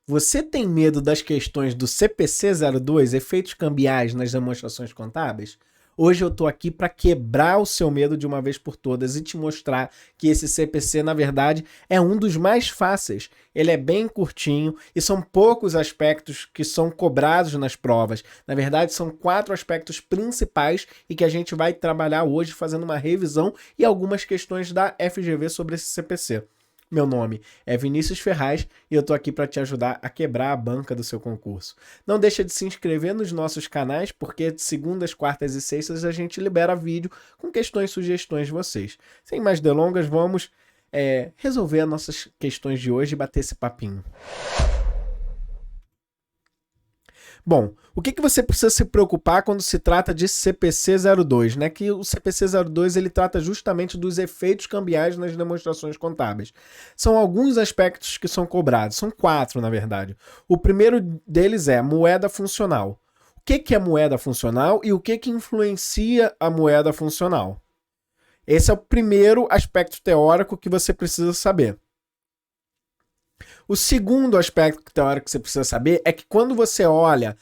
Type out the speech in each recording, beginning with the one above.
Você tem medo das questões do CPC-02, efeitos cambiais nas demonstrações contábeis? Hoje eu tô aqui para quebrar o seu medo de uma vez por todas e te mostrar que esse CPC, na verdade, é um dos mais fáceis. Ele é bem curtinho e são poucos aspectos que são cobrados nas provas. Na verdade, são 4 aspectos principais e que a gente vai trabalhar hoje fazendo uma revisão e algumas questões da FGV sobre esse CPC. Meu nome é Vinícius Ferraz e eu tô aqui para te ajudar a quebrar a banca do seu concurso. Não deixa de se inscrever nos nossos canais, porque de segundas, quartas e sextas a gente libera vídeo com questões e sugestões de vocês. Sem mais delongas, vamos resolver as nossas questões de hoje e bater esse papinho. Bom, o que você precisa se preocupar quando se trata de CPC-02, né? Que o CPC-02 ele trata justamente dos efeitos cambiais nas demonstrações contábeis. São alguns aspectos que são cobrados, são 4 na verdade. O primeiro deles é moeda funcional. O que é moeda funcional e o que influencia a moeda funcional? Esse é o primeiro aspecto teórico que você precisa saber. O segundo aspecto teórico que você precisa saber é que quando você olha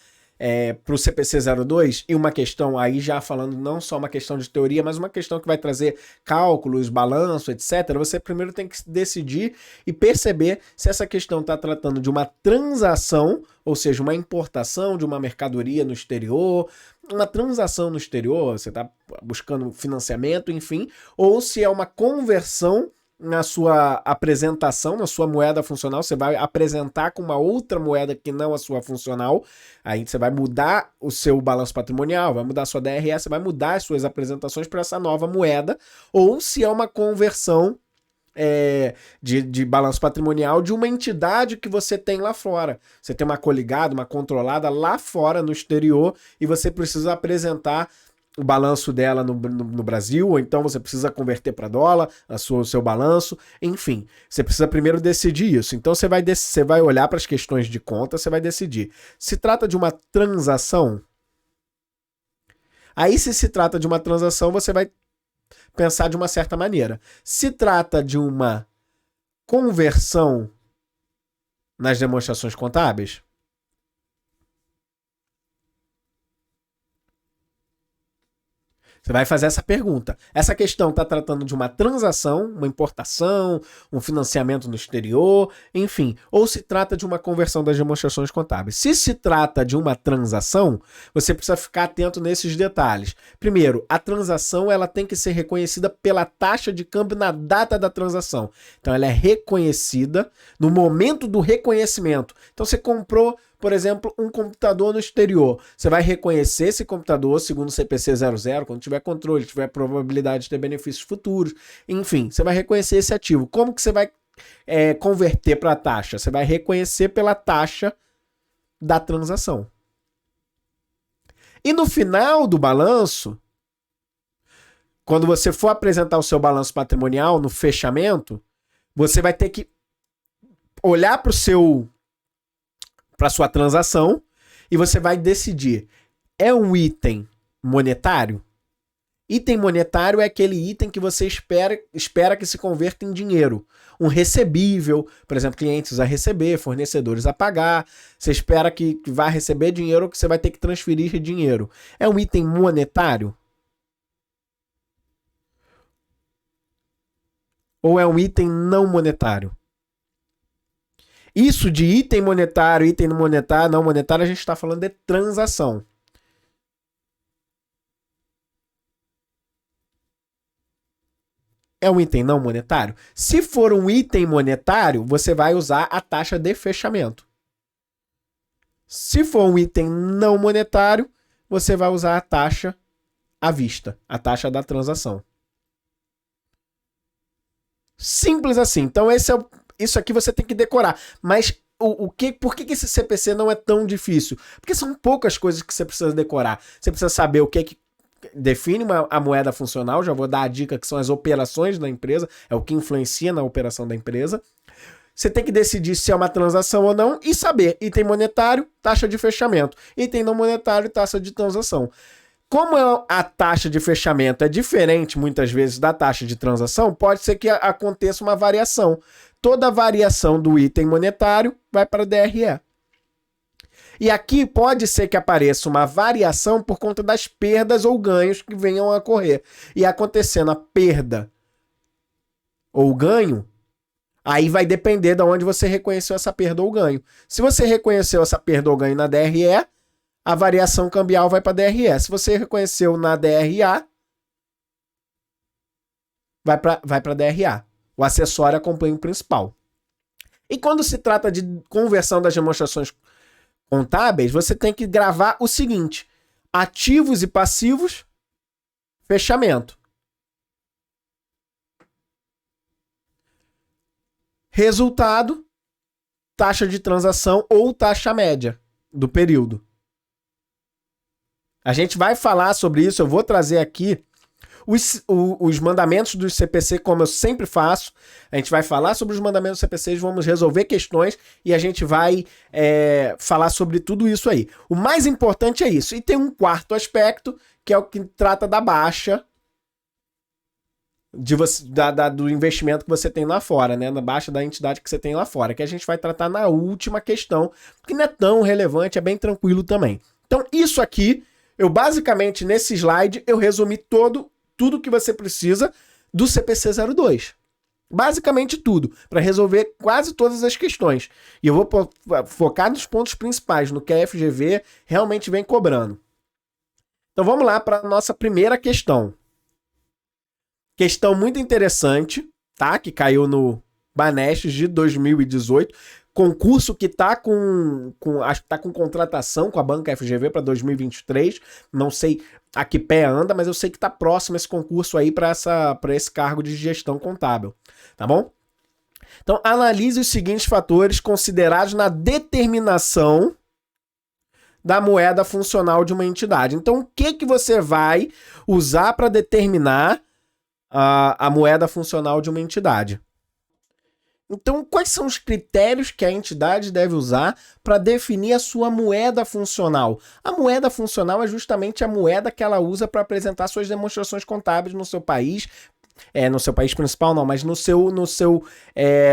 para o CPC-02 e uma questão aí já falando não só uma questão de teoria, mas uma questão que vai trazer cálculos, balanço, etc., você primeiro tem que decidir e perceber se essa questão está tratando de uma transação, ou seja, uma importação de uma mercadoria no exterior, uma transação no exterior, você está buscando financiamento, enfim, ou se é uma conversão na sua apresentação, na sua moeda funcional, você vai apresentar com uma outra moeda que não a sua funcional, aí você vai mudar o seu balanço patrimonial, vai mudar a sua DRE, você vai mudar as suas apresentações para essa nova moeda, ou se é uma conversão de balanço patrimonial de uma entidade que você tem lá fora. Você tem uma coligada, uma controlada lá fora, no exterior, e você precisa apresentar o balanço dela no Brasil, ou então você precisa converter para dólar o seu balanço, enfim, você precisa primeiro decidir isso. Então você vai olhar para as questões de conta, você vai decidir. Se trata de uma transação, aí se trata de uma transação, você vai pensar de uma certa maneira. Se trata de uma conversão nas demonstrações contábeis, você vai fazer essa pergunta. Essa questão está tratando de uma transação, uma importação, um financiamento no exterior, enfim. Ou se trata de uma conversão das demonstrações contábeis. Se trata de uma transação, você precisa ficar atento nesses detalhes. Primeiro, a transação ela tem que ser reconhecida pela taxa de câmbio na data da transação. Então ela é reconhecida no momento do reconhecimento. Então você comprou, por exemplo, um computador no exterior. Você vai reconhecer esse computador segundo o CPC-00, quando tiver controle, tiver probabilidade de ter benefícios futuros. Enfim, você vai reconhecer esse ativo. Como que você vai converter para a taxa? Você vai reconhecer pela taxa da transação. E no final do balanço, quando você for apresentar o seu balanço patrimonial no fechamento, você vai ter que olhar para a sua transação e você vai decidir, é um item monetário? Item monetário é aquele item que você espera que se converta em dinheiro. Um recebível, por exemplo, clientes a receber, fornecedores a pagar, você espera que vá receber dinheiro ou que você vai ter que transferir dinheiro. É um item monetário? Ou é um item não monetário? Isso de item monetário, item não monetário, a gente está falando de transação. É um item não monetário? Se for um item monetário, você vai usar a taxa de fechamento. Se for um item não monetário, você vai usar a taxa à vista, a taxa da transação. Simples assim. Então isso aqui você tem que decorar. Mas por que esse CPC não é tão difícil? Porque são poucas coisas que você precisa decorar. Você precisa saber o que define a moeda funcional. Já vou dar a dica que são as operações da empresa. É o que influencia na operação da empresa. Você tem que decidir se é uma transação ou não e saber item monetário, taxa de fechamento. Item não monetário, taxa de transação. Como a taxa de fechamento é diferente muitas vezes da taxa de transação, pode ser que aconteça uma variação. toda variação do item monetário vai para a DRE. E aqui pode ser que apareça uma variação por conta das perdas ou ganhos que venham a ocorrer. E acontecendo a perda ou ganho, aí vai depender de onde você reconheceu essa perda ou ganho. Se você reconheceu essa perda ou ganho na DRE, a variação cambial vai para a DRE. Se você reconheceu na DRA, vai para a DRA. O acessório acompanha o principal. E quando se trata de conversão das demonstrações contábeis, você tem que gravar o seguinte: ativos e passivos, fechamento. Resultado, taxa de transação ou taxa média do período. A gente vai falar sobre isso, eu vou trazer aqui os mandamentos do CPC, como eu sempre faço. A gente vai falar sobre os mandamentos do CPC, vamos resolver questões e a gente vai falar sobre tudo isso aí. O mais importante é isso. E tem um quarto aspecto, que é o que trata da baixa do investimento que você tem lá fora, né? Na baixa da entidade que você tem lá fora, que a gente vai tratar na última questão, que não é tão relevante, é bem tranquilo também. Então, isso aqui, eu basicamente, nesse slide, eu resumi tudo que você precisa do CPC 02. Basicamente tudo, para resolver quase todas as questões. E eu vou focar nos pontos principais, no que a FGV realmente vem cobrando. Então vamos lá para a nossa primeira questão. Questão muito interessante, tá? Que caiu no Banestes de 2018. Concurso que tá com contratação com a banca FGV para 2023. Não sei a que pé anda, mas eu sei que tá próximo esse concurso aí para esse cargo de gestão contábil, tá bom? Então, analise os seguintes fatores considerados na determinação da moeda funcional de uma entidade. Então, o que você vai usar para determinar a moeda funcional de uma entidade? Então, quais são os critérios que a entidade deve usar para definir a sua moeda funcional? A moeda funcional é justamente a moeda que ela usa para apresentar suas demonstrações contábeis no seu país. No seu país principal não, mas no seu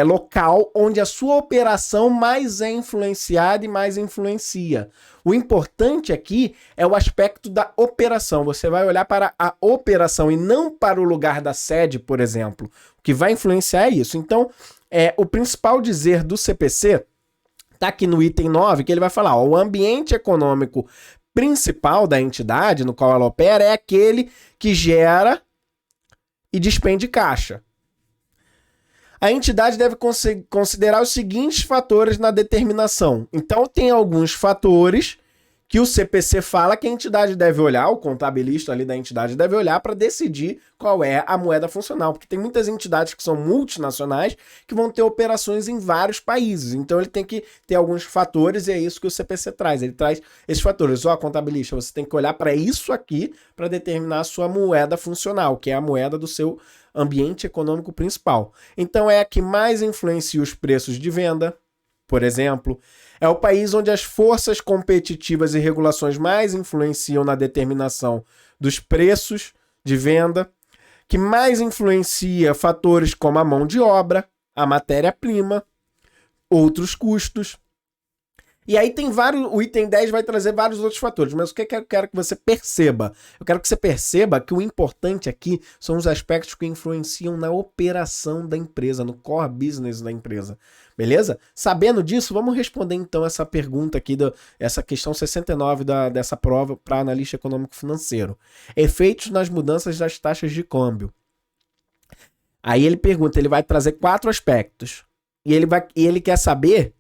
local onde a sua operação mais é influenciada e mais influencia. O importante aqui é o aspecto da operação. Você vai olhar para a operação e não para o lugar da sede, por exemplo. O que vai influenciar é isso. Então, o principal dizer do CPC está aqui no item 9, que ele vai falar, o ambiente econômico principal da entidade no qual ela opera é aquele que gera e despende caixa. A entidade deve considerar os seguintes fatores na determinação. Então, tem alguns fatores que o CPC fala que a entidade deve olhar, o contabilista ali da entidade deve olhar para decidir qual é a moeda funcional. Porque tem muitas entidades que são multinacionais que vão ter operações em vários países. Então, ele tem que ter alguns fatores e é isso que o CPC traz. Ele traz esses fatores. Contabilista, você tem que olhar para isso aqui para determinar a sua moeda funcional, que é a moeda do seu ambiente econômico principal. Então, é a que mais influencia os preços de venda, por exemplo. É o país onde as forças competitivas e regulações mais influenciam na determinação dos preços de venda, que mais influencia fatores como a mão de obra, a matéria-prima, outros custos. E aí tem o item 10 vai trazer vários outros fatores, mas o que eu quero que você perceba? Eu quero que você perceba que o importante aqui são os aspectos que influenciam na operação da empresa, no core business da empresa. Beleza? Sabendo disso, vamos responder então essa pergunta aqui, essa questão 69 dessa prova para analista econômico financeiro. Efeitos nas mudanças das taxas de câmbio. Aí ele pergunta, ele vai trazer 4 aspectos. E ele quer saber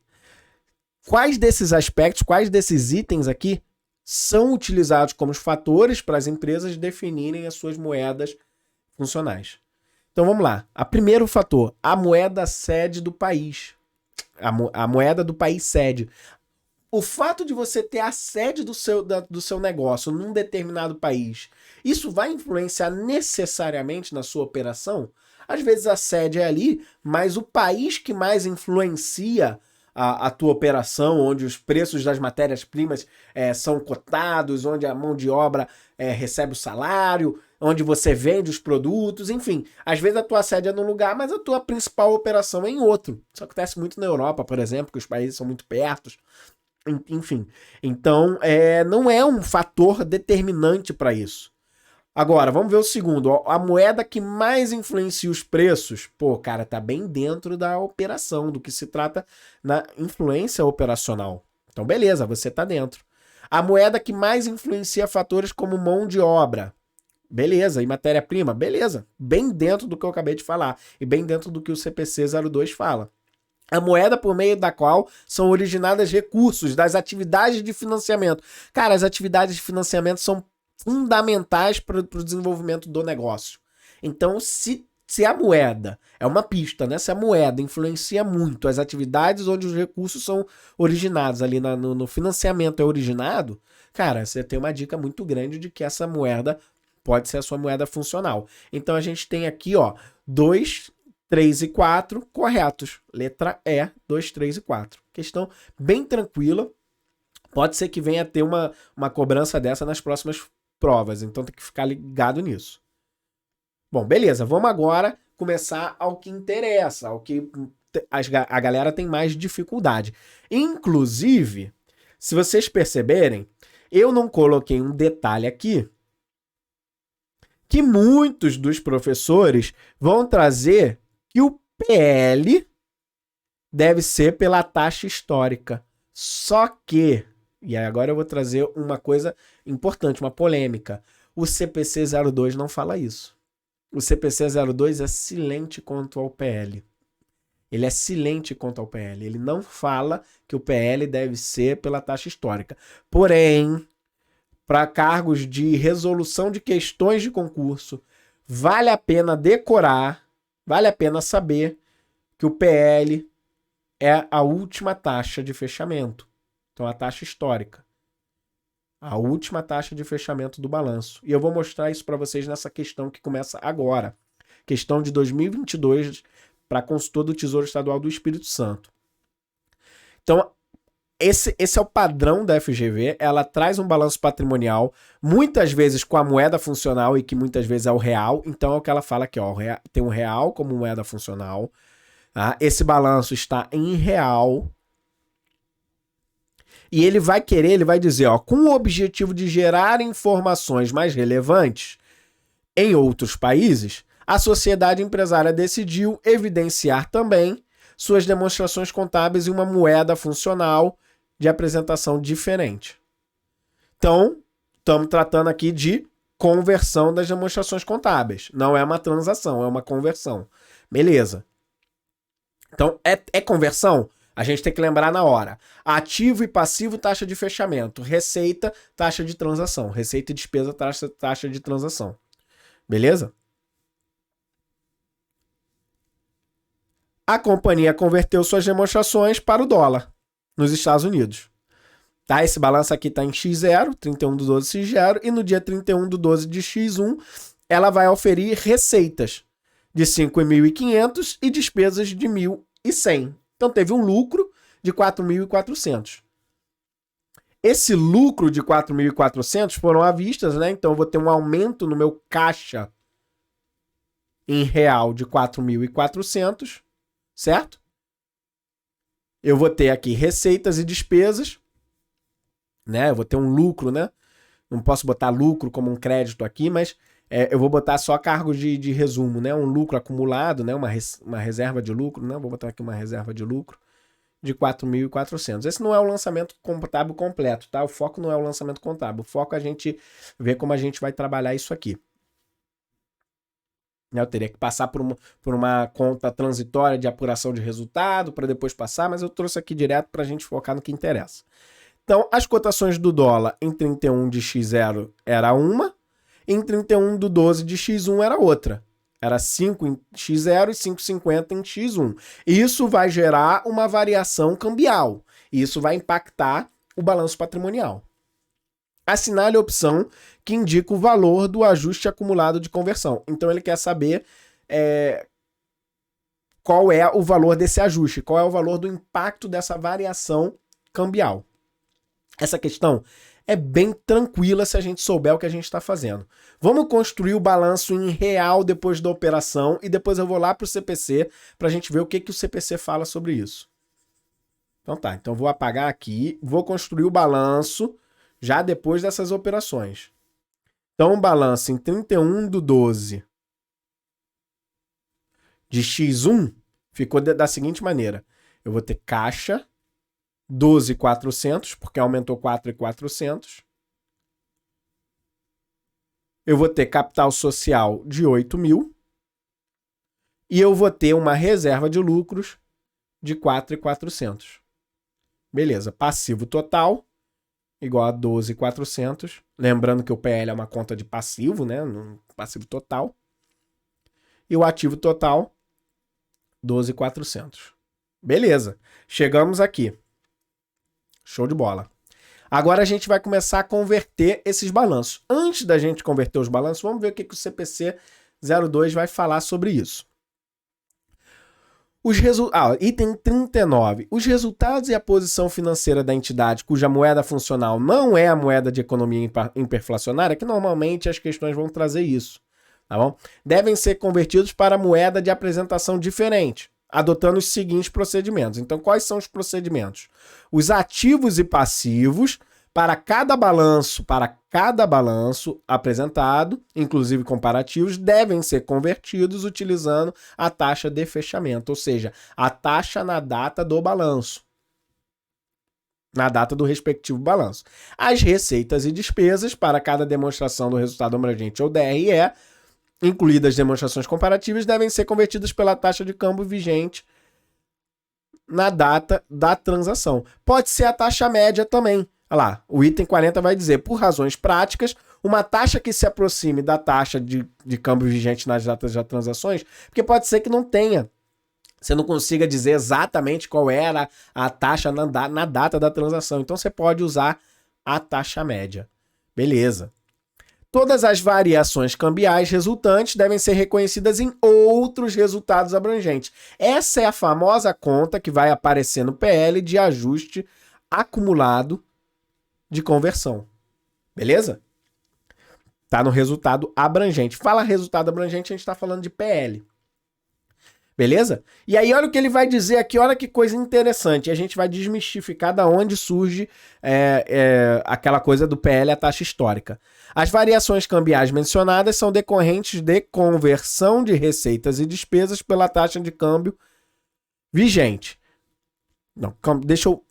quais desses aspectos, quais desses itens aqui são utilizados como fatores para as empresas definirem as suas moedas funcionais. Então vamos lá. O primeiro fator, a moeda sede do país. A moeda do país sede. O fato de você ter a sede do seu negócio num determinado país, isso vai influenciar necessariamente na sua operação? Às vezes a sede é ali, mas o país que mais influencia a tua operação, onde os preços das matérias-primas são cotados, onde a mão de obra recebe o salário, onde você vende os produtos, enfim. Às vezes a tua sede é num lugar, mas a tua principal operação é em outro. Isso acontece muito na Europa, por exemplo, que os países são muito perto. Enfim. Então, não é um fator determinante para isso. Agora, vamos ver o segundo. A moeda que mais influencia os preços, pô, cara, tá bem dentro da operação, do que se trata na influência operacional. Então, beleza, você tá dentro. A moeda que mais influencia fatores como mão de obra, beleza, e matéria-prima, beleza. Bem dentro do que eu acabei de falar e bem dentro do que o CPC 02 fala. A moeda por meio da qual são originados recursos das atividades de financiamento. Cara, as atividades de financiamento são fundamentais para o desenvolvimento do negócio. Então, se a moeda é uma pista, né? Se a moeda influencia muito as atividades onde os recursos são originados, ali no financiamento é originado, cara, você tem uma dica muito grande de que essa moeda pode ser a sua moeda funcional. Então, a gente tem aqui, ó, 2, 3 e 4 corretos. Letra E, 2, 3 e 4. Questão bem tranquila. Pode ser que venha a ter uma cobrança dessa nas próximas provas, então tem que ficar ligado nisso. Bom, beleza, vamos agora começar ao que interessa, ao que a galera tem mais dificuldade. Inclusive, se vocês perceberem, eu não coloquei um detalhe aqui que muitos dos professores vão trazer que o PL deve ser pela taxa histórica. Só que, e agora eu vou trazer uma coisa importante, uma polêmica. O CPC 02 não fala isso. O CPC 02 é silente quanto ao PL. Ele é silente quanto ao PL. Ele não fala que o PL deve ser pela taxa histórica. Porém, para cargos de resolução de questões de concurso, vale a pena decorar, vale a pena saber que o PL é a última taxa de fechamento. Então, a taxa histórica. A última taxa de fechamento do balanço. E eu vou mostrar isso para vocês nessa questão que começa agora. Questão de 2022 para consultor do Tesouro Estadual do Espírito Santo. Então, esse é o padrão da FGV. Ela traz um balanço patrimonial, muitas vezes com a moeda funcional e que muitas vezes é o real. Então, é o que ela fala aqui, ó, tem um real como moeda funcional. Tá? Esse balanço está em real. E ele vai dizer, ó, com o objetivo de gerar informações mais relevantes em outros países, a sociedade empresária decidiu evidenciar também suas demonstrações contábeis em uma moeda funcional de apresentação diferente. Então, estamos tratando aqui de conversão das demonstrações contábeis. Não é uma transação, é uma conversão. Beleza. Então, é conversão? A gente tem que lembrar na hora. Ativo e passivo, taxa de fechamento. Receita, taxa de transação. Receita e despesa, taxa de transação. Beleza? A companhia converteu suas demonstrações para o dólar nos Estados Unidos. Tá? Esse balanço aqui está em X0, 31/12 X0, e no dia 31/12 de X1, ela vai oferir receitas de 5.500 e despesas de 1.100. Então, teve um lucro de 4.400. Esse lucro de 4.400 foram à vista, né? Então, eu vou ter um aumento no meu caixa em real de 4.400, certo? Eu vou ter aqui receitas e despesas, né? Eu vou ter um lucro, né? Não posso botar lucro como um crédito aqui, mas eu vou botar só cargos de resumo, né? Um lucro acumulado, né? Uma reserva de lucro, né? Vou botar aqui uma reserva de lucro de 4.400. Esse não é o lançamento contábil completo, tá? O foco não é o lançamento contábil. O foco é a gente ver como a gente vai trabalhar isso aqui. Eu teria que passar por uma conta transitória de apuração de resultado para depois passar, mas eu trouxe aqui direto para a gente focar no que interessa. Então, as cotações do dólar em 31 de X0 era uma, em 31/12 de X1 era outra. Era 5 em X0 e 5,50 em X1. Isso vai gerar uma variação cambial. E isso vai impactar o balanço patrimonial. Assinale a opção que indica o valor do ajuste acumulado de conversão. Então ele quer saber qual é o valor desse ajuste, qual é o valor do impacto dessa variação cambial. Essa questão é bem tranquila se a gente souber o que a gente está fazendo. Vamos construir o balanço em real depois da operação e depois eu vou lá para o CPC para a gente ver o que o CPC fala sobre isso. Então tá, então vou apagar aqui, vou construir o balanço já depois dessas operações. Então o balanço em 31/12 de X1 ficou da seguinte maneira. Eu vou ter caixa 12.400, porque aumentou 4.400. Eu vou ter capital social de 8.000. E eu vou ter uma reserva de lucros de 4.400. Beleza, passivo total igual a 12.400. Lembrando que o PL é uma conta de passivo, né? Passivo total. E o ativo total, 12.400. Beleza, chegamos aqui. Show de bola. Agora a gente vai começar a converter esses balanços. Antes da gente converter os balanços, vamos ver o que o CPC 02 vai falar sobre isso. Item 39. Os resultados e a posição financeira da entidade cuja moeda funcional não é a moeda de economia hiperflacionária, que normalmente as questões vão trazer isso, tá bom? Devem ser convertidos para moeda de apresentação diferente, adotando os seguintes procedimentos. Então, quais são os procedimentos? Os ativos e passivos para cada balanço apresentado, inclusive comparativos, devem ser convertidos utilizando a taxa de fechamento, ou seja, a taxa na data do balanço, na data do respectivo balanço. As receitas e despesas para cada demonstração do resultado abrangente ou DRE, incluídas demonstrações comparativas, devem ser convertidas pela taxa de câmbio vigente na data da transação. Pode ser a taxa média também. Olha lá, o item 40 vai dizer, por razões práticas, uma taxa que se aproxime da taxa de câmbio vigente nas datas das transações, porque pode ser que não tenha. Você não consiga dizer exatamente qual era a taxa na data da transação. Então você pode usar a taxa média. Beleza. Todas as variações cambiais resultantes devem ser reconhecidas em outros resultados abrangentes. Essa é a famosa conta que vai aparecer no PL de ajuste acumulado de conversão. Beleza? Tá no resultado abrangente. Fala resultado abrangente, a gente está falando de PL. Beleza? E aí olha o que ele vai dizer aqui, olha que coisa interessante. A gente vai desmistificar da onde surge aquela coisa do PL, a taxa histórica. As variações cambiais mencionadas são decorrentes de conversão de receitas e despesas pela taxa de câmbio vigente. Não, deixa eu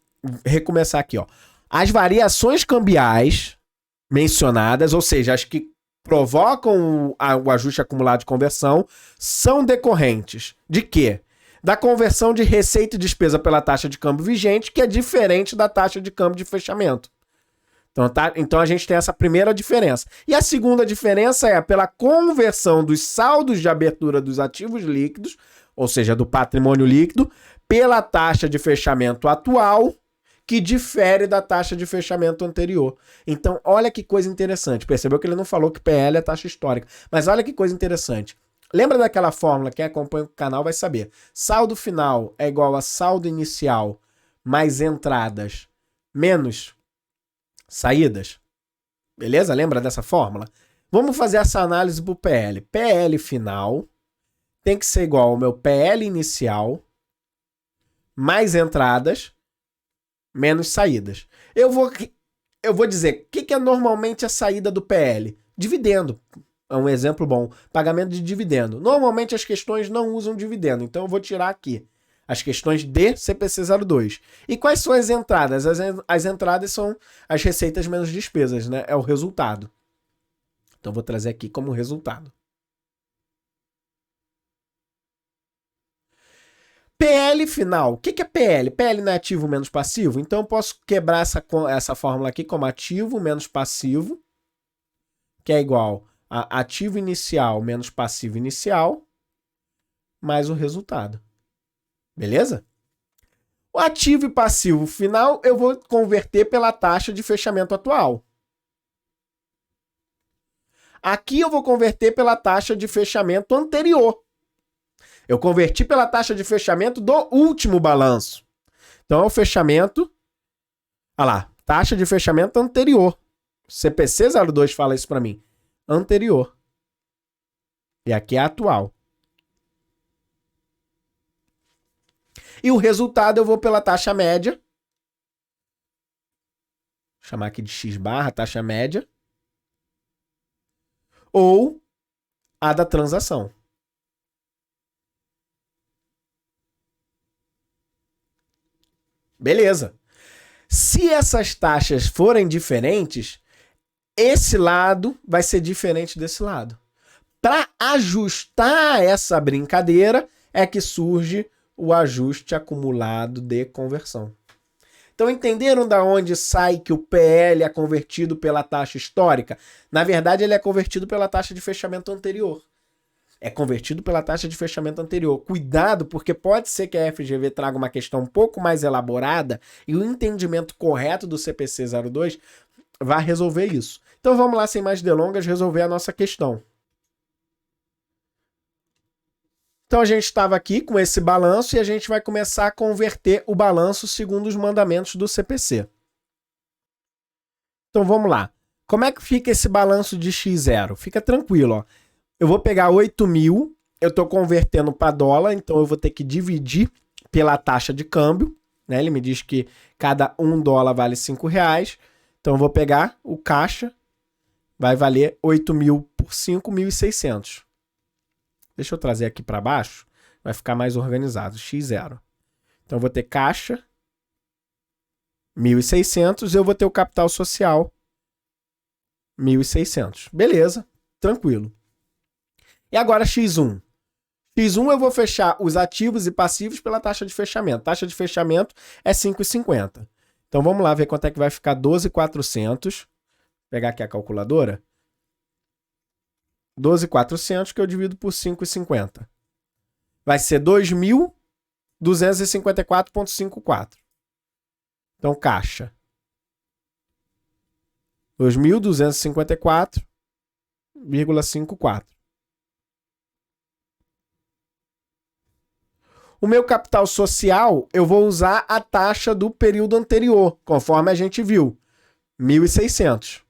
recomeçar aqui, ó. As variações cambiais mencionadas, ou seja, as que provocam o ajuste acumulado de conversão, são decorrentes de quê? Da conversão de receita e despesa pela taxa de câmbio vigente, que é diferente da taxa de câmbio de fechamento. Então a gente tem essa primeira diferença. E a segunda diferença é pela conversão dos saldos de abertura dos ativos líquidos, ou seja, do patrimônio líquido, pela taxa de fechamento atual, que difere da taxa de fechamento anterior. Então, olha que coisa interessante. Percebeu que ele não falou que PL é taxa histórica. Mas olha que coisa interessante. Lembra daquela fórmula? Quem acompanha o canal vai saber. Saldo final é igual a saldo inicial mais entradas menos saídas. Beleza? Lembra dessa fórmula? Vamos fazer essa análise para o PL. PL final tem que ser igual ao meu PL inicial mais entradas menos saídas. Eu vou dizer, o que é normalmente a saída do PL? Dividendo. É um exemplo bom. Pagamento de dividendo. Normalmente as questões não usam dividendo, então eu vou tirar aqui as questões de CPC 02. E quais são as entradas? As entradas são as receitas menos despesas, né? É o resultado. Então eu vou trazer aqui como resultado. PL final. O que é PL? PL não é ativo menos passivo? Então eu posso quebrar essa fórmula aqui como ativo menos passivo, que é igual a ativo inicial menos passivo inicial, mais o resultado. Beleza? O ativo e passivo final eu vou converter pela taxa de fechamento atual. Aqui eu vou converter pela taxa de fechamento anterior. Eu converti pela taxa de fechamento do último balanço. Então é o fechamento. Olha lá, taxa de fechamento anterior. CPC 02 fala isso para mim. Anterior. E aqui é a atual. E o resultado eu vou pela taxa média. Vou chamar aqui de X barra, taxa média. Ou a da transação. Beleza. Se essas taxas forem diferentes, esse lado vai ser diferente desse lado. Para ajustar essa brincadeira é que surge o ajuste acumulado de conversão. Então entenderam da onde sai que o PL é convertido pela taxa histórica? Na verdade, ele é convertido pela taxa de fechamento anterior. É convertido pela taxa de fechamento anterior. Cuidado, porque pode ser que a FGV traga uma questão um pouco mais elaborada e o entendimento correto do CPC 02 vai resolver isso. Então vamos lá, sem mais delongas, resolver a nossa questão. Então a gente estava aqui com esse balanço e a gente vai começar a converter o balanço segundo os mandamentos do CPC. Então vamos lá. Como é que fica esse balanço de X0? Fica tranquilo, ó. Eu vou pegar 8.000, eu estou convertendo para dólar, então eu vou ter que dividir pela taxa de câmbio, né? Ele me diz que cada $1 vale R$5. Então eu vou pegar o caixa, vai valer 8.000 por 5.600. Deixa eu trazer aqui para baixo, vai ficar mais organizado, X0. Então eu vou ter caixa, 1.600, eu vou ter o capital social, 1.600. Beleza, tranquilo. E agora X1. X1 eu vou fechar os ativos e passivos pela taxa de fechamento. Taxa de fechamento é 5,50. Então vamos lá ver quanto é que vai ficar 12.400. Vou pegar aqui a calculadora. 12.400 que eu divido por 5,50. Vai ser 2.254,54. Então caixa. 2.254,54. O meu capital social, eu vou usar a taxa do período anterior, conforme a gente viu, 1.600.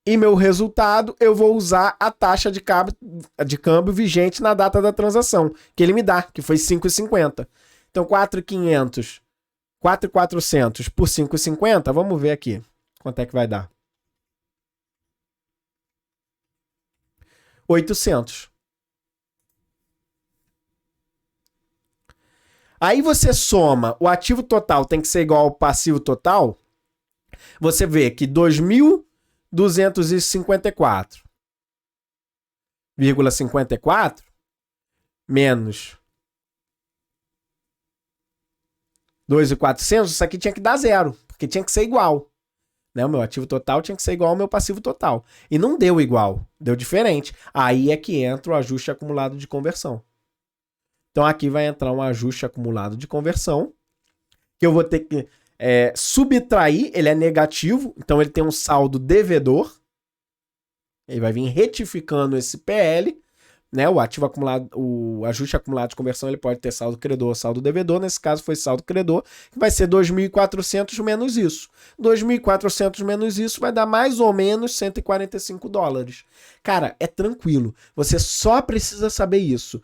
E meu resultado, eu vou usar a taxa de câmbio vigente na data da transação, que ele me dá, que foi 5,50. Então, 4.500, 4.400 por 5,50, vamos ver aqui quanto é que vai dar. 800. Aí você soma, o ativo total tem que ser igual ao passivo total, você vê que 2.254,54 menos 2.400, isso aqui tinha que dar zero, porque tinha que ser igual. Né? O meu ativo total tinha que ser igual ao meu passivo total. E não deu igual, deu diferente. Aí é que entra o ajuste acumulado de conversão. Então aqui vai entrar um ajuste acumulado de conversão, que eu vou ter que subtrair, ele é negativo, então ele tem um saldo devedor. Ele vai vir retificando esse PL, né? O ativo acumulado, o ajuste acumulado de conversão, ele pode ter saldo credor ou saldo devedor. Nesse caso foi saldo credor, que vai ser 2.400 menos isso. 2.400 menos isso vai dar mais ou menos $145. Cara, é tranquilo. Você só precisa saber isso.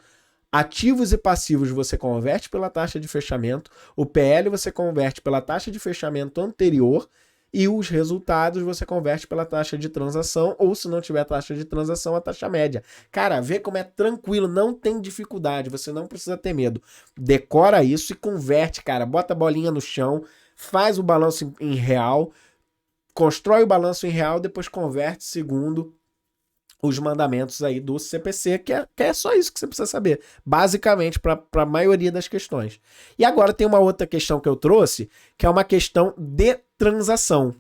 Ativos e passivos você converte pela taxa de fechamento, o PL você converte pela taxa de fechamento anterior e os resultados você converte pela taxa de transação ou, se não tiver taxa de transação, a taxa média. Cara, vê como é tranquilo, não tem dificuldade, você não precisa ter medo. Decora isso e converte, cara, bota a bolinha no chão, faz o balanço em real, constrói o balanço em real, depois converte segundo os mandamentos aí do CPC, que é só isso que você precisa saber, basicamente, para a maioria das questões. E agora tem uma outra questão que eu trouxe, que é uma questão de transação.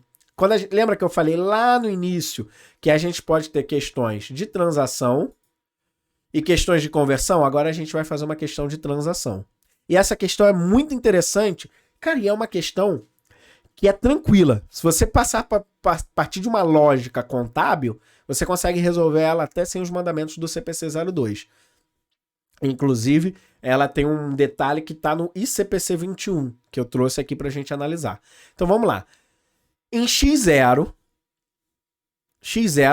Lembra que eu falei lá no início que a gente pode ter questões de transação e questões de conversão? Agora a gente vai fazer uma questão de transação. E essa questão é muito interessante, cara, e é uma questão que é tranquila. Se você passar para partir de uma lógica contábil, você consegue resolver ela até sem os mandamentos do CPC 02. Inclusive, ela tem um detalhe que está no ICPC 21, que eu trouxe aqui para a gente analisar. Então vamos lá. Em X0,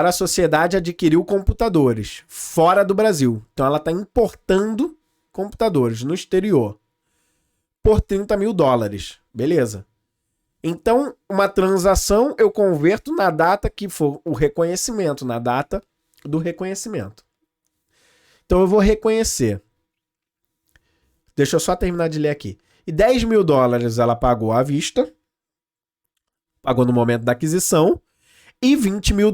a sociedade adquiriu computadores fora do Brasil. Então ela está importando computadores no exterior por $30 mil. Beleza. Então, uma transação eu converto na data que for o reconhecimento, na data do reconhecimento. Então eu vou reconhecer. Deixa eu só terminar de ler aqui. E $10 mil ela pagou à vista, pagou no momento da aquisição, e $20 mil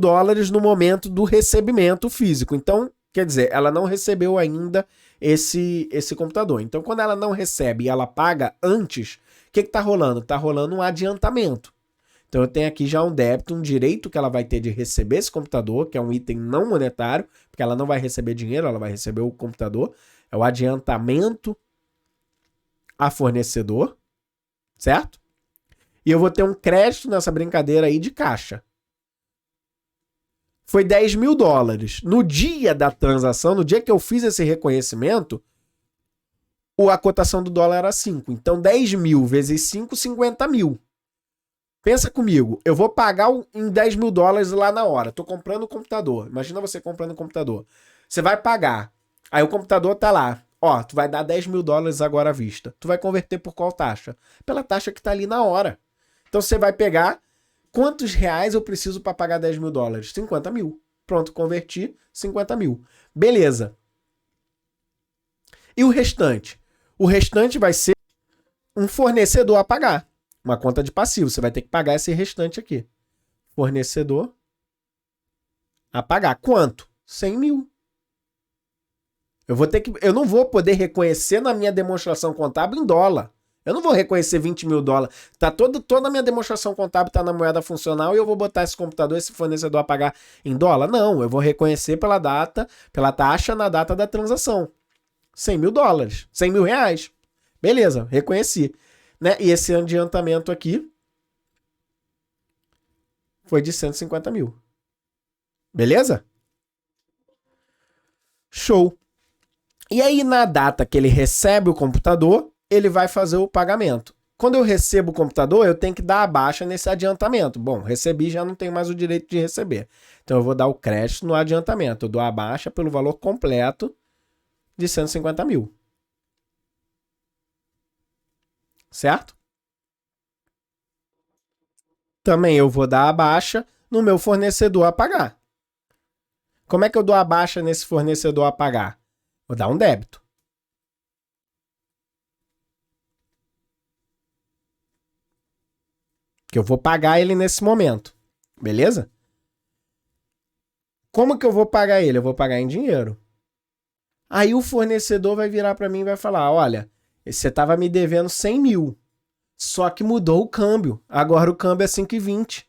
no momento do recebimento físico. Então, quer dizer, ela não recebeu ainda esse computador. Então, quando ela não recebe e ela paga antes, o que está rolando? Está rolando um adiantamento. Então, eu tenho aqui já um débito, um direito que ela vai ter de receber esse computador, que é um item não monetário, porque ela não vai receber dinheiro, ela vai receber o computador. É o adiantamento a fornecedor, certo? E eu vou ter um crédito nessa brincadeira aí de caixa. Foi $10 mil. No dia da transação, no dia que eu fiz esse reconhecimento, a cotação do dólar era 5. Então, 10 mil vezes 5, 50 mil. Pensa comigo, eu vou pagar em $10 mil lá na hora. Tô comprando o computador. Imagina você comprando o computador. Você vai pagar. Aí o computador tá lá. Ó, tu vai dar $10 mil agora à vista. Tu vai converter por qual taxa? Pela taxa que tá ali na hora. Então você vai pegar quantos reais eu preciso para pagar $10 mil? 50 mil. Pronto, converti 50 mil. Beleza. E o restante? O restante vai ser um fornecedor a pagar. Uma conta de passivo. Você vai ter que pagar esse restante aqui. Fornecedor a pagar. Quanto? 100 mil. Eu não vou poder reconhecer na minha demonstração contábil em dólar. Eu não vou reconhecer $20 mil. Tá toda a minha demonstração contábil tá na moeda funcional e eu vou botar esse computador, esse fornecedor a pagar em dólar? Não, eu vou reconhecer pela taxa na data da transação. $100 mil. $100 mil. Beleza, reconheci. Né? E esse adiantamento aqui foi de 150 mil. Beleza? Show. E aí, na data que ele recebe o computador, ele vai fazer o pagamento. Quando eu recebo o computador, eu tenho que dar a baixa nesse adiantamento. Bom, recebi, já não tenho mais o direito de receber. Então, eu vou dar o crédito no adiantamento. Eu dou a baixa pelo valor completo de 150 mil. Certo? Também eu vou dar a baixa no meu fornecedor a pagar. Como é que eu dou a baixa nesse fornecedor a pagar? Vou dar um débito. Que eu vou pagar ele nesse momento. Beleza? Como que eu vou pagar ele? Eu vou pagar em dinheiro. Aí o fornecedor vai virar para mim e vai falar, olha, você estava me devendo 100 mil. Só que mudou o câmbio. Agora o câmbio é 5,20.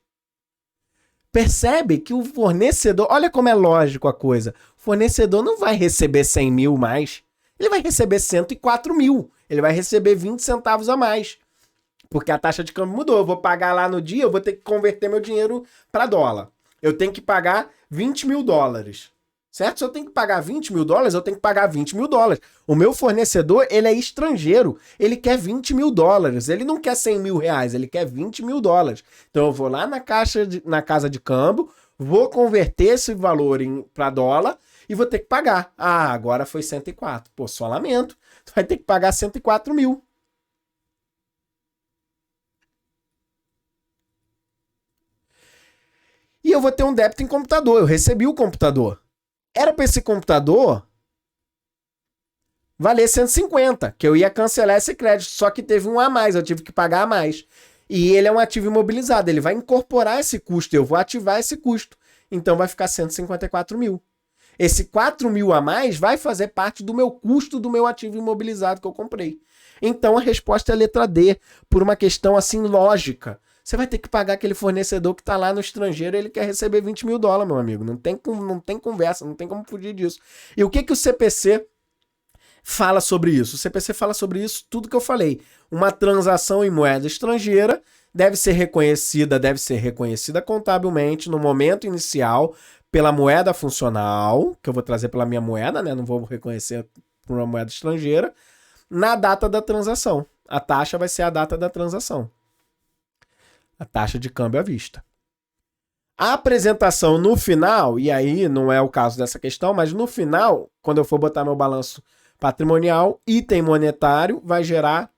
Percebe que o fornecedor... Olha como é lógico a coisa. O fornecedor não vai receber 100 mil mais. Ele vai receber 104 mil. Ele vai receber 20 centavos a mais. Porque a taxa de câmbio mudou. Eu vou pagar lá no dia, eu vou ter que converter meu dinheiro para dólar. Eu tenho que pagar $20 mil. Certo? Se eu tenho que pagar $20 mil, eu tenho que pagar $20 mil. O meu fornecedor, ele é estrangeiro. Ele quer $20 mil. Ele não quer 100 mil reais, ele quer $20 mil. Então eu vou lá na casa de câmbio, vou converter esse valor para dólar e vou ter que pagar. Ah, agora foi 104. Pô, só lamento. Tu vai ter que pagar 104 mil. E eu vou ter um débito em computador. Eu recebi o computador. Era para esse computador valer 150, que eu ia cancelar esse crédito, só que teve um a mais, eu tive que pagar a mais. E ele é um ativo imobilizado, ele vai incorporar esse custo, eu vou ativar esse custo. Então vai ficar 154 mil. Esse 4 mil a mais vai fazer parte do meu custo do meu ativo imobilizado que eu comprei. Então a resposta é a letra D, por uma questão assim lógica. Você vai ter que pagar aquele fornecedor que está lá no estrangeiro e ele quer receber $20 mil, meu amigo. Não tem conversa, não tem como fugir disso. E o que o CPC fala sobre isso? O CPC fala sobre isso, tudo que eu falei. Uma transação em moeda estrangeira deve ser reconhecida contabilmente no momento inicial pela moeda funcional, que eu vou trazer pela minha moeda, né? Não vou reconhecer por uma moeda estrangeira na data da transação. A taxa vai ser a data da transação. A taxa de câmbio à vista. A apresentação no final, e aí não é o caso dessa questão, mas no final, quando eu for botar meu balanço patrimonial, item monetário vai gerar,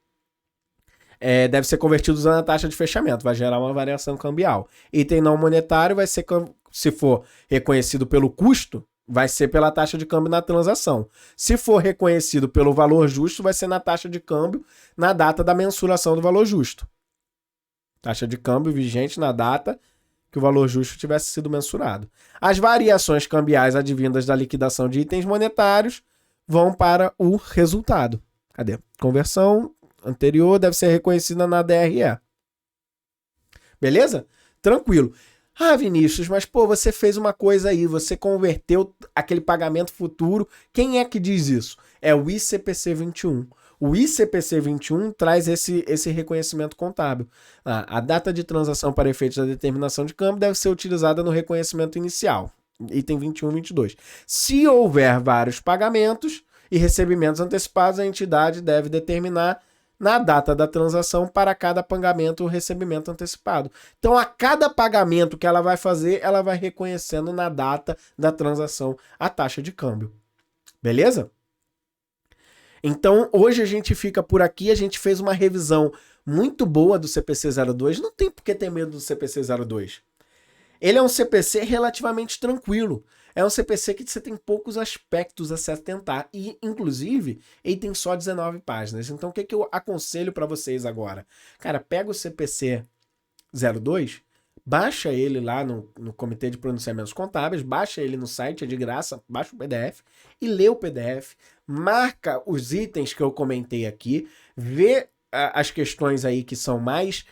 deve ser convertido usando a taxa de fechamento, vai gerar uma variação cambial. Item não monetário vai ser, se for reconhecido pelo custo, vai ser pela taxa de câmbio na transação. Se for reconhecido pelo valor justo, vai ser na taxa de câmbio na data da mensuração do valor justo. Taxa de câmbio vigente na data que o valor justo tivesse sido mensurado. As variações cambiais advindas da liquidação de itens monetários vão para o resultado. Cadê? Conversão anterior deve ser reconhecida na DRE. Beleza? Tranquilo. Ah, Vinícius, mas pô, você fez uma coisa aí, você converteu aquele pagamento futuro. Quem é que diz isso? É o ICPC 21. O ICPC 21 traz esse reconhecimento contábil. A data de transação para efeitos da determinação de câmbio deve ser utilizada no reconhecimento inicial. Item 21 e 22. Se houver vários pagamentos e recebimentos antecipados, a entidade deve determinar na data da transação para cada pagamento ou recebimento antecipado. Então, a cada pagamento que ela vai fazer, ela vai reconhecendo na data da transação a taxa de câmbio. Beleza? Então, hoje a gente fica por aqui, a gente fez uma revisão muito boa do CPC 02, não tem por que ter medo do CPC 02. Ele é um CPC relativamente tranquilo, é um CPC que você tem poucos aspectos a se atentar e, inclusive, ele tem só 19 páginas. Então, o que eu aconselho para vocês agora? Cara, pega o CPC 02, baixa ele lá no Comitê de Pronunciamentos Contábeis, baixa ele no site, é de graça, baixa o PDF e lê o PDF, marca os itens que eu comentei aqui, vê as questões aí que são mais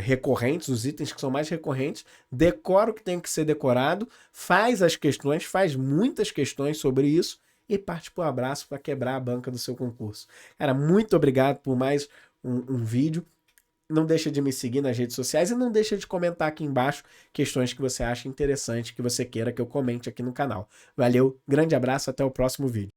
recorrentes, os itens que são mais recorrentes, decora o que tem que ser decorado, faz as questões, faz muitas questões sobre isso e parte pro abraço para quebrar a banca do seu concurso. Cara, muito obrigado por mais um vídeo. Não deixa de me seguir nas redes sociais e não deixa de comentar aqui embaixo questões que você acha interessante, que você queira que eu comente aqui no canal. Valeu, grande abraço, até o próximo vídeo.